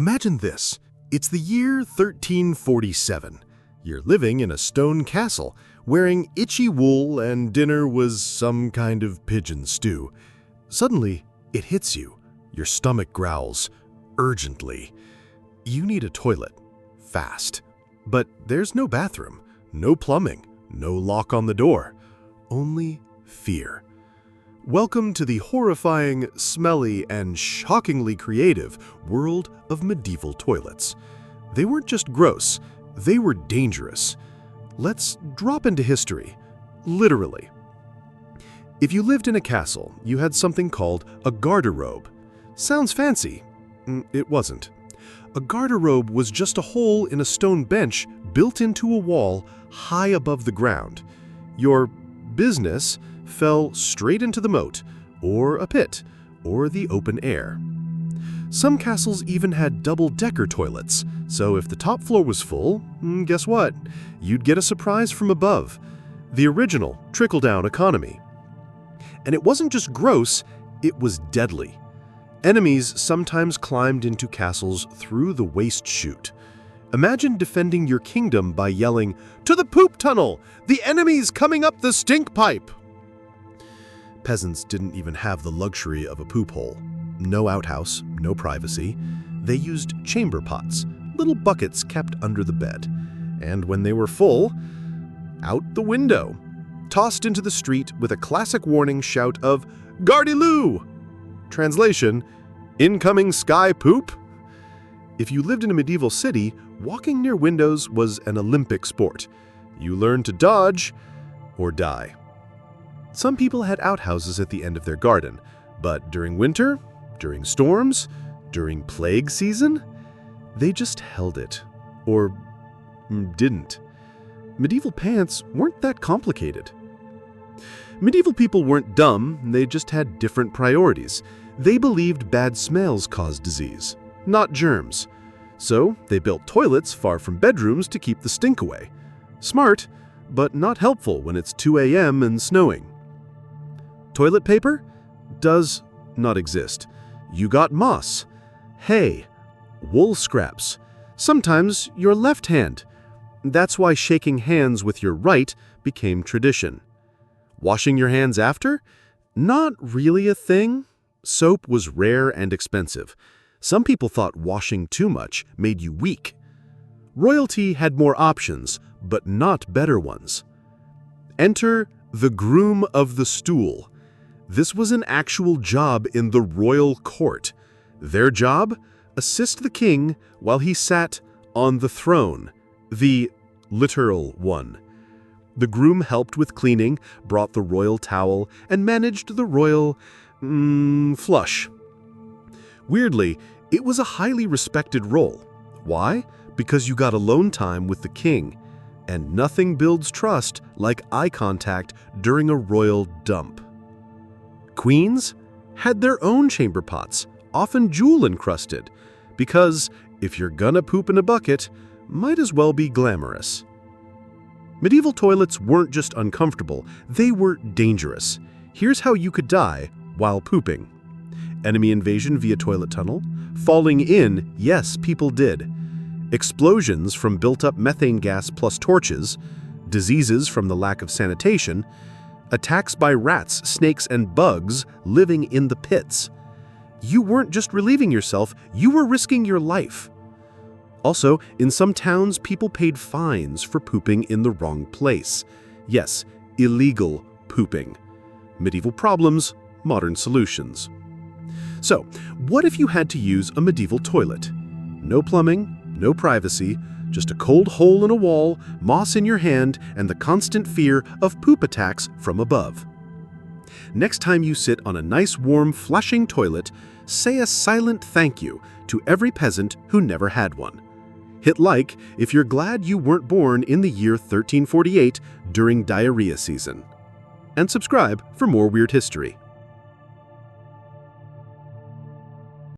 Imagine this. It's the year 1347. You're living in a stone castle, wearing itchy wool, and dinner was some kind of pigeon stew. Suddenly, it hits you. Your stomach growls, urgently. You need a toilet, fast. But there's no bathroom, no plumbing, no lock on the door. Only fear. Welcome to the horrifying, smelly, and shockingly creative world of medieval toilets. They weren't just gross, they were dangerous. Let's drop into history, literally. If you lived in a castle, you had something called a garderobe. Sounds fancy. It wasn't. A garderobe was just a hole in a stone bench built into a wall high above the ground. Your business fell straight into the moat, or a pit, or the open air. Some castles even had double-decker toilets, so if the top floor was full, guess what? You'd get a surprise from above. The original trickle-down economy. And it wasn't just gross, it was deadly. Enemies sometimes climbed into castles through the waste chute. Imagine defending your kingdom by yelling, "To the poop tunnel! The enemy's coming up the stink pipe!" Peasants didn't even have the luxury of a poop hole. No outhouse, no privacy. They used chamber pots, little buckets kept under the bed. And when they were full, out the window, tossed into the street with a classic warning shout of "Gardiloo!" Translation, incoming sky poop? If you lived in a medieval city, walking near windows was an Olympic sport. You learned to dodge or die. Some people had outhouses at the end of their garden, but during winter, during storms, during plague season, they just held it. Or didn't. Medieval pants weren't that complicated. Medieval people weren't dumb, they just had different priorities. They believed bad smells caused disease, not germs. So they built toilets far from bedrooms to keep the stink away. Smart, but not helpful when it's 2 a.m. and snowing. Toilet paper? Does not exist. You got moss, hay, wool scraps, sometimes your left hand. That's why shaking hands with your right became tradition. Washing your hands after? Not really a thing. Soap was rare and expensive. Some people thought washing too much made you weak. Royalty had more options, but not better ones. Enter the Groom of the Stool. This was an actual job in the royal court. Their job? Assist the king while he sat on the throne, the literal one. The groom helped with cleaning, brought the royal towel, and managed the royal flush. Weirdly, it was a highly respected role. Why? Because you got alone time with the king, and nothing builds trust like eye contact during a royal dump. Queens had their own chamber pots, often jewel-encrusted, because if you're gonna poop in a bucket, might as well be glamorous. Medieval toilets weren't just uncomfortable, they were dangerous. Here's how you could die while pooping. Enemy invasion via toilet tunnel. Falling in, yes, people did. Explosions from built-up methane gas plus torches. Diseases from the lack of sanitation. Attacks by rats, snakes, and bugs living in the pits. You weren't just relieving yourself, you were risking your life. Also, in some towns, people paid fines for pooping in the wrong place. Yes, illegal pooping. Medieval problems, modern solutions. So, what if you had to use a medieval toilet? No plumbing, no privacy, just a cold hole in a wall, moss in your hand, and the constant fear of poop attacks from above. Next time you sit on a nice warm flushing toilet, say a silent thank you to every peasant who never had one. Hit like if you're glad you weren't born in the year 1348 during diarrhea season. And subscribe for more weird history.